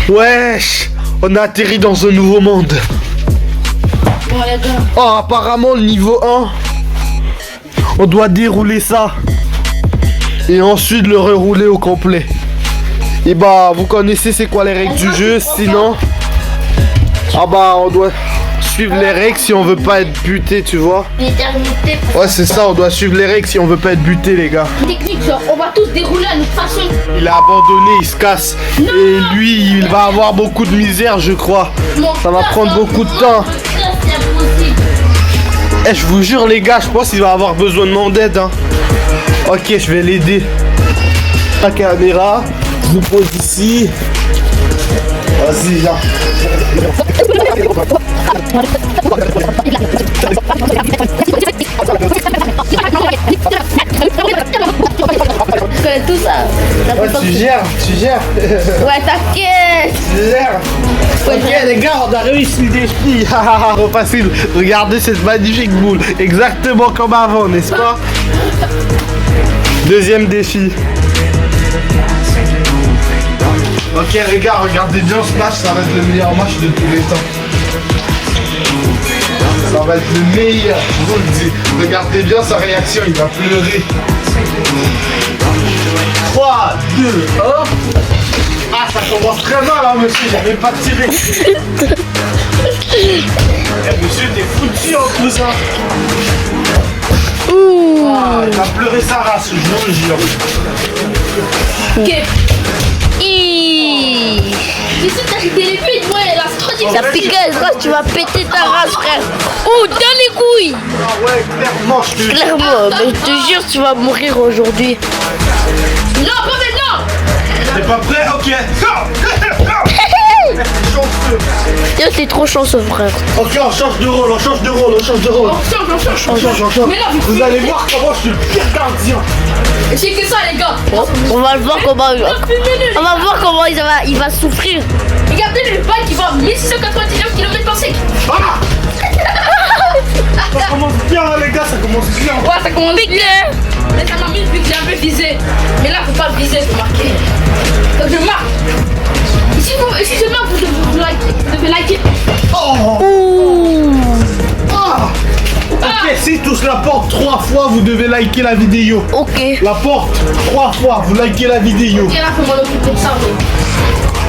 Wesh, on a atterri dans un nouveau monde. Bon les gars. Oh, apparemment le niveau 1, on doit dérouler ça et ensuite le rerouler au complet. Et bah, vous connaissez c'est quoi les règles du jeu, sinon ah bah on doit suivre les règles si on veut pas être buté, tu vois. L'éternité. Ouais, c'est ça, on doit suivre les règles si on veut pas être buté, les gars. Technique, genre, on va tous dérouler à notre façon. Il a abandonné, il se casse. Et lui, il va avoir beaucoup de misère, je crois. Ça va prendre beaucoup de temps. Eh, je vous jure, les gars, je pense qu'il va avoir besoin de mon aide. Hein. Ok, je vais l'aider. La caméra, je vous pose ici. Vas-y, viens. Je connais tout ça. Ouais, tu gères. Ouais, t'inquiète. Tu gères. Ok, les gars, on a réussi le défi. Trop facile. Regardez cette magnifique boule. Exactement comme avant, n'est-ce pas? Deuxième défi. Ok, les gars, regardez bien ce match. Ça va être le meilleur match de tous les temps. Ça va être le meilleur, je vous le dis. Regardez bien sa réaction, il va pleurer. 3, 2, 1. Ah, ça commence très mal, hein, monsieur, j'avais pas tiré. Eh, monsieur, t'es foutu en cousin. Ah, il va pleurer sa race, je vous le jure. Ok. Ici, t'as arrêté les buts, ouais, la stratégie. Ça pique, tu vas péter ta race, frère. Oh, dans les couilles. Ah ouais, clairement, je te jure. Clairement, mais je te jure, tu vas mourir aujourd'hui. Non, pas maintenant. T'es pas prêt? Ok. Chanceux. Yo, t'es trop chanceux, frère. Ok, on change de rôle. On change. Mais là, Vous allez voir comment je suis le pire gardien. c'est que ça, les gars. On va le voir comment. On va voir comment il va souffrir. Regardez le balle qui va à 1699 km/s. Ah! Ça commence bien, hein, les gars, ça commence bien. Ouais, ça commence bien. Mais ça m'a mis vu que j'ai un peu visé. Mais là, faut pas viser, faut marquer. Donc je marque. Si je marque, vous devez liker. Oh! Ah! Ok, si touche la porte 3 fois, vous devez liker la vidéo. Ok. La porte 3 fois, vous likez la vidéo. Et là, faut m'en occuper de ça.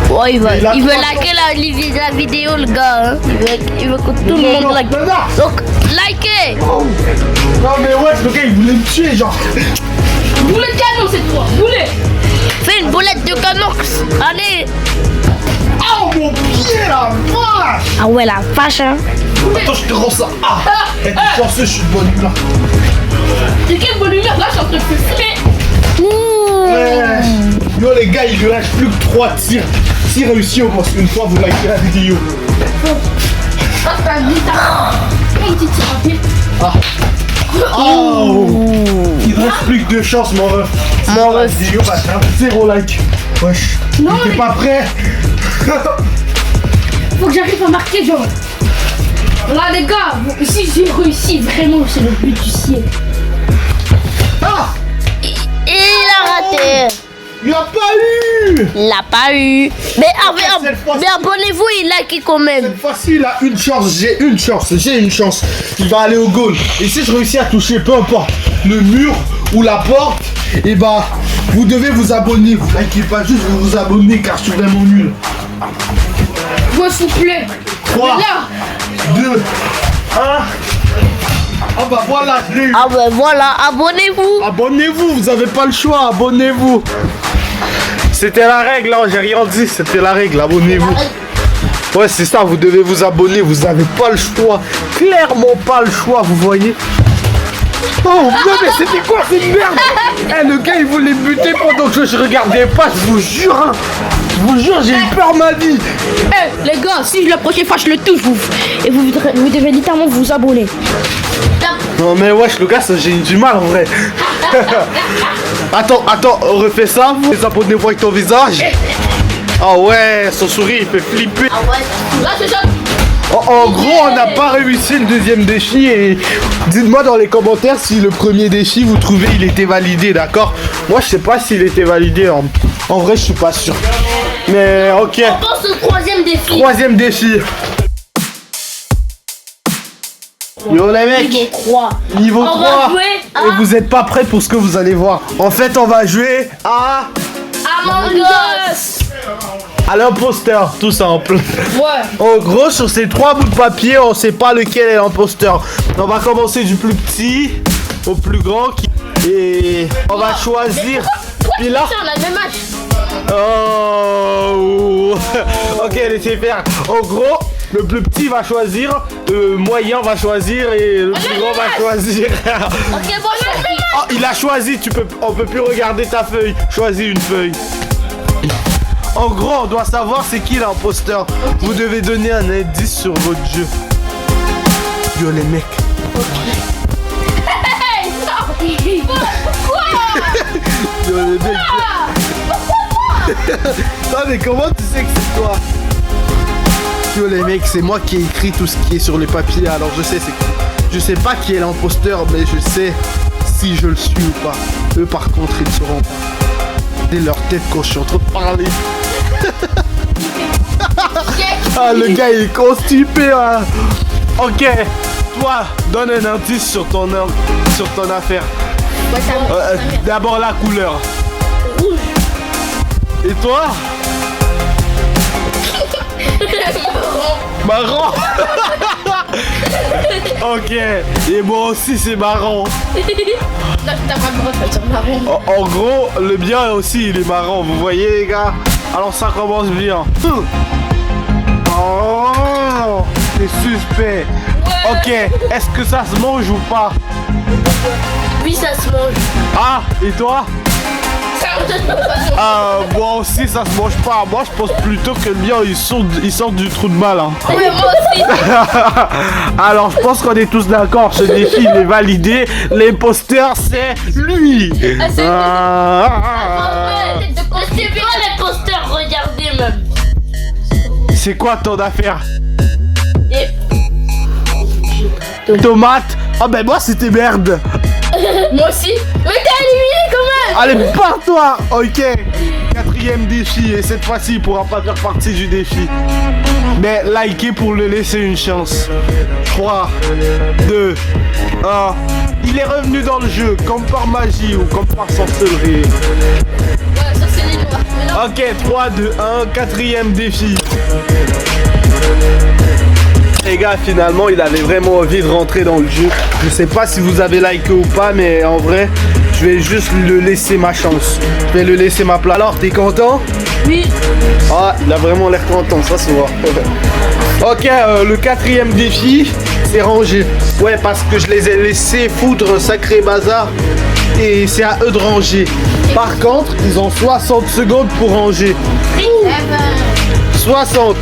Ouais, il veut Il a liker la vidéo, le gars. Hein. Il veut que tout le monde like. Donc, likez. Oh. Non mais ouais, le gars il voulait me tuer, genre. Boulet de canon cette fois, boulet. Fais une boulette de canon. Allez. Oh mon pied, la vache! Ah ouais, la vache, hein. Attends, je te rends ça. Ah! T'es chanceux, je suis de bonne humeur. De quelle bonne humeur, là, je suis en train de fumer. Ouais. Yo les gars, il lui reste plus que 3 tirs. Si réussi au moins une fois, vous likez la vidéo. Ah, c'est un guitare. Un petit tir rapide. Oh! Il ne reste plus que 2 chances, mon ref. Mon La ref. vidéo va faire 0 like. Wesh. Non, T'es mais- pas prêt? Faut que j'arrive à marquer, genre. Là, les gars, si j'ai réussi, vraiment, c'est le but du ciel. Ah! Il a raté. Il a pas eu! Il l'a pas eu. Mais abonnez-vous et likez quand même. Cette fois-ci, il a une chance, j'ai une chance. Il va aller au goal. Et si je réussis à toucher, peu importe, le mur ou la porte, et bah, vous devez vous abonner. Vous likez pas juste, vous vous abonnez car je suis vraiment nul. Ouais, s'il vous plaît. 3, Mais là, 2, 1. Ah bah voilà, je l'ai eu. Ah ouais, voilà, abonnez-vous. Abonnez-vous, vous avez pas le choix, abonnez-vous. C'était la règle, hein, j'ai rien dit, c'était la règle, abonnez-vous. Ouais, c'est ça, vous devez vous abonner, vous avez pas le choix. Clairement pas le choix, vous voyez. Oh non mais c'était quoi cette merde? Eh, le gars il voulait me buter pendant que je regardais pas, je vous jure, hein. Je vous jure, j'ai eu peur ma vie. Eh, les gars, si la prochaine fois je le touche, vous devez littéralement vous abonner. Non mais wesh, le gars, ça, j'ai eu du mal en vrai. Attends, on refait ça, vous les abonnez-vous avec ton visage. Ah ouais, son sourire il fait flipper. ah ouais, là, c'est ça. En gros, on n'a pas réussi le deuxième défi et dites-moi dans les commentaires si le premier défi vous trouvez il était validé, d'accord? Moi je sais pas s'il était validé, en vrai je suis pas sûr. Mais ok. On passe au troisième défi. Troisième défi. Yo les mecs, Niveau 3. niveau On 3. va jouer Et vous êtes pas prêts pour ce que vous allez voir. En fait, on va jouer à Among Us. l'imposteur, tout simple. Ouais. En gros, sur ces 3 bouts de papier, on sait pas lequel est l'imposteur. On va commencer du plus petit au plus grand. Et on va choisir. Puis là. On a le même match. Oh. Ok, laissez faire. En gros, le plus petit va choisir, le moyen va choisir et le plus grand va choisir. Ok, bon, Oh, il a choisi, on peut plus regarder ta feuille. Choisis une feuille. En gros, on doit savoir c'est qui l'imposteur. Vous devez donner un indice sur votre jeu. Yo les mecs. Yo les mecs. Non mais comment tu sais que c'est toi? Yo les mecs, c'est moi qui ai écrit tout ce qui est sur les papiers. Alors je sais je sais pas qui est l'imposteur, mais je sais si je le suis ou pas. Eux par contre ils sauront pas. Dès leur tête quand je suis en train de parler. Ah le gars il est constipé hein. Ok, toi donne un indice sur ton affaire. D'abord la couleur. Rouge. Et toi? Marron. Ok, et moi aussi c'est marron. Là, t'as pas le droit de faire marron. En gros, le bien aussi il est marron, vous voyez les gars? Alors ça commence bien. Oh, c'est suspect. Ok, est-ce que ça se mange ou pas? Oui, ça se mange. Ah, et toi? Moi aussi ça se mange pas. Moi je pense plutôt que le mien il sort du trou de balle hein. Oui, moi aussi. Alors je pense qu'on est tous d'accord, ce défi il est validé. L'imposteur c'est lui. C'est pas l'imposteur, regardez même. C'est quoi ton affaire? Tomate. Ah ben moi c'était merde. Moi aussi. Mais t'es éliminé quand même. Allez, pars-toi. Ok, 4e défi. Et cette fois-ci, il pourra pas faire partie du défi. Mais likez pour le laisser une chance. 3, 2, 1. Il est revenu dans le jeu, comme par magie ou comme par sorcellerie. Ouais, ça c'est les noirs. Mais non. Ok, 3, 2, 1, 4e défi. Les gars, finalement, il avait vraiment envie de rentrer dans le jeu. Je sais pas si vous avez liké ou pas, mais en vrai, je vais juste le laisser ma chance. Je vais le laisser ma place. Alors, t'es content? Oui. Ah, il a vraiment l'air content, ça se voit. Ok, le 4e défi, c'est ranger. Ouais, parce que je les ai laissés foutre un sacré bazar. Et c'est à eux de ranger. Par contre, ils ont 60 secondes pour ranger. 60.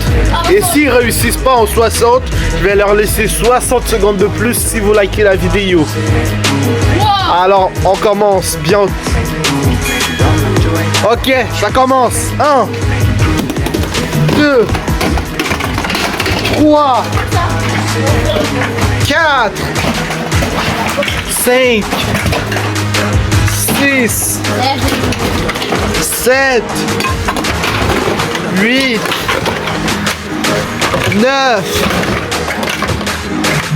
Et s'ils réussissent pas en 60, je vais leur laisser 60 secondes de plus si vous likez la vidéo. Alors, on commence bien. Ok, ça commence. 1, 2, 3, 4, 5, 6, 7, 8, 9,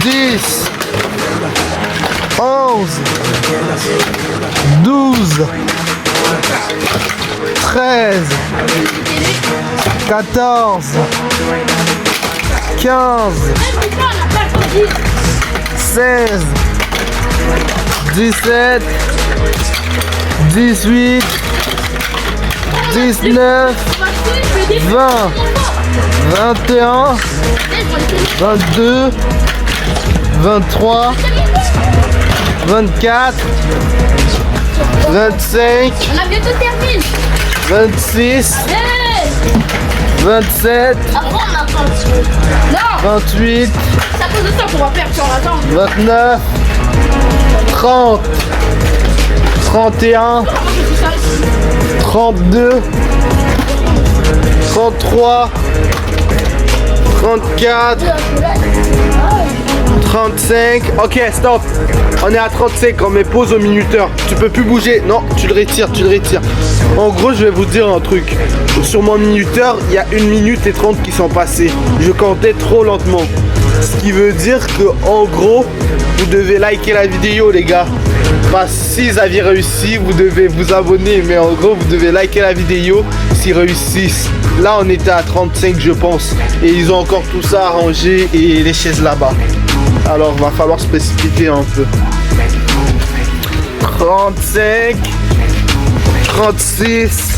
10, 11, 12, 13, 14, 15, 16, 17, 18, 19, 20, 21, 22, 23, 24, 25, On a bientôt terminé. 26, Hey. 27, Après, on attend. Non, 28, c'est à cause de ça qu'on va perdre si on attend. 29, 30, 31, 32, 33, 34, 35. Ok, stop. On est à 35. On met pause au minuteur. Tu peux plus bouger. Non, tu le retires, tu le retires. En gros, je vais vous dire un truc. Sur mon minuteur, il y a 1 minute et 30 qui sont passés. Je comptais trop lentement. Ce qui veut dire que, en gros, vous devez liker la vidéo, les gars. Parce que s'ils avaient réussi, vous devez vous abonner. Mais en gros, vous devez liker la vidéo s'ils réussissent. Là, on était à 35, je pense. Et ils ont encore tout ça arrangé et les chaises là-bas. Alors, va falloir se précipiter un peu. 35, 36,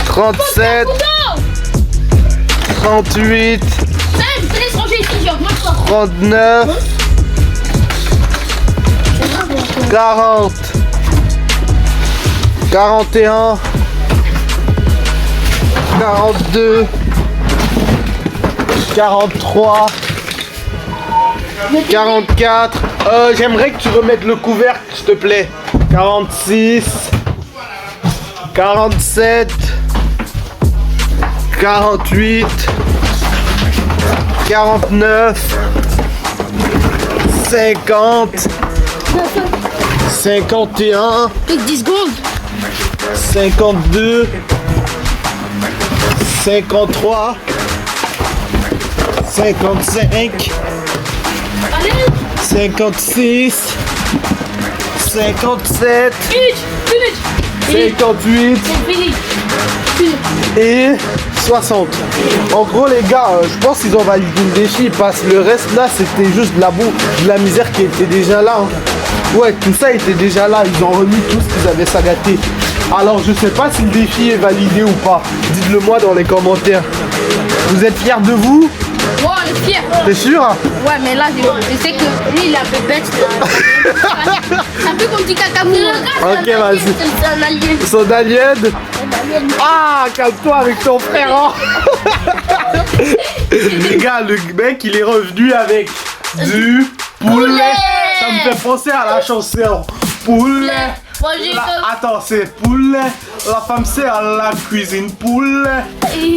37, 38, 39, 40, 41, 42, 43, 44. J'aimerais que tu remettes le couvercle, s'il te plaît. 46, 47, 48, 49, 50, 51, 10 secondes. 52, 53, 55, 56, 57, 58 et 60. En gros les gars, je pense qu'ils ont validé le défi parce que le reste là c'était juste de la misère qui était déjà là. Ouais, tout ça était déjà là, ils ont remis tout ce qu'ils avaient sagaté. Alors je sais pas si le défi est validé ou pas. Dites-le moi dans les commentaires. Vous êtes fiers de vous? Ouais, on est fiers. T'es sûr? Ouais, mais là, je sais que lui, il est un peu bête. C'est un peu comme du cacamoufle. Ok, vas-y. C'est un alien. Son alien. Ah, calme-toi avec ton frère. Hein. Les gars, le mec, il est revenu avec du poulet. Ça me fait penser à la chanson. Poulet. Attends, c'est poulet. La femme, c'est à la cuisine. Poulet.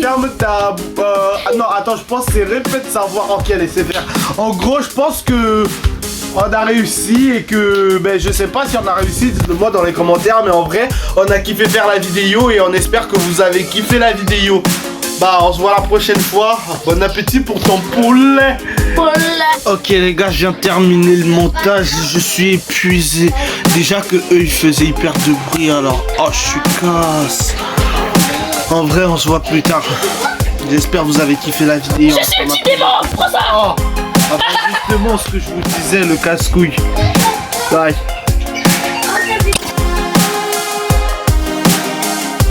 Ferme ta... non, attends, je pense que c'est répète savoir en quel laisser faire. En gros, je pense que... on a réussi et que... ben, je sais pas si on a réussi, dites-le moi dans les commentaires. Mais en vrai, on a kiffé faire la vidéo et on espère que vous avez kiffé la vidéo. Bah, on se voit la prochaine fois. Bon appétit pour ton poulet. Ok les gars, je viens de terminer le montage. Je suis épuisé. Déjà que eux ils faisaient hyper de bruit. Alors, oh, je suis casse. En vrai, on se voit plus tard. J'espère que vous avez kiffé la vidéo. Je suis un petit démon, prends ça. Oh, ah bah, justement ce que je vous disais, le casse-couille. Bye.